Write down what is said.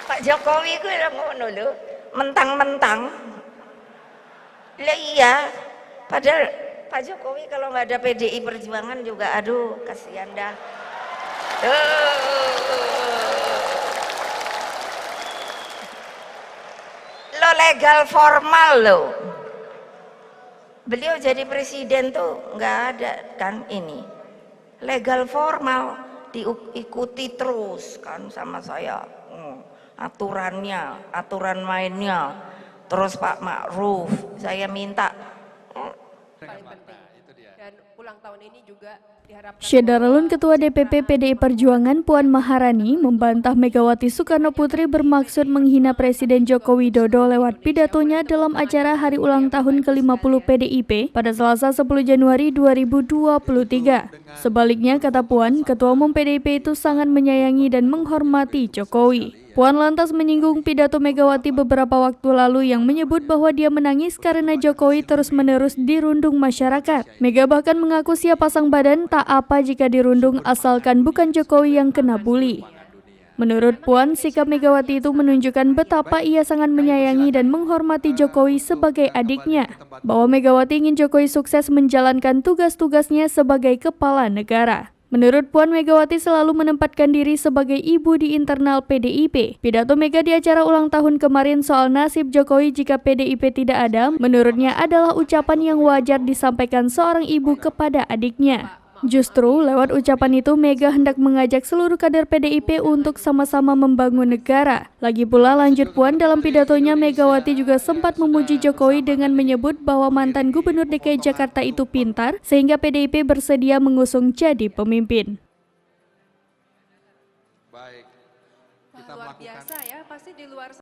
Pak Jokowi ku lho ngono lho, mentang-mentang. Lah iya, padahal Pak Jokowi kalau nggak ada PDI Perjuangan juga aduh kasihan dah. Lo legal formal lo. Beliau jadi presiden tuh nggak ada kan ini. Legal formal diikuti terus kan sama saya. Aturannya, aturan mainnya. Terus Pak Ma'ruf, saya minta paling penting. Dan ulang tahun ini juga diharapkan. Syedaralun Ketua DPP PDI Perjuangan Puan Maharani membantah Megawati Soekarno Putri bermaksud menghina Presiden Joko Widodo lewat pidatonya dalam acara Hari Ulang Tahun ke-50 PDIP pada Selasa 10 Januari 2023. Sebaliknya, kata Puan, Ketua Umum PDIP itu sangat menyayangi dan menghormati Jokowi. Puan lantas menyinggung pidato Megawati beberapa waktu lalu yang menyebut bahwa dia menangis karena Jokowi terus-menerus dirundung masyarakat. Mega bahkan mengaku siap pasang badan tak apa jika dirundung asalkan bukan Jokowi yang kena bully. Menurut Puan, sikap Megawati itu menunjukkan betapa ia sangat menyayangi dan menghormati Jokowi sebagai adiknya. Bahwa Megawati ingin Jokowi sukses menjalankan tugas-tugasnya sebagai kepala negara. Menurut Puan, Megawati selalu menempatkan diri sebagai ibu di internal PDIP. Pidato Mega di acara ulang tahun kemarin soal nasib Jokowi jika PDIP tidak ada, menurutnya adalah ucapan yang wajar disampaikan seorang ibu kepada adiknya. Justru lewat ucapan itu Mega hendak mengajak seluruh kader PDIP untuk sama-sama membangun negara. Lagi pula lanjut Puan dalam pidatonya Megawati juga sempat memuji Jokowi dengan menyebut bahwa mantan Gubernur DKI Jakarta itu pintar sehingga PDIP bersedia mengusung jadi pemimpin. Baik. Kita luar biasa ya, pasti di luar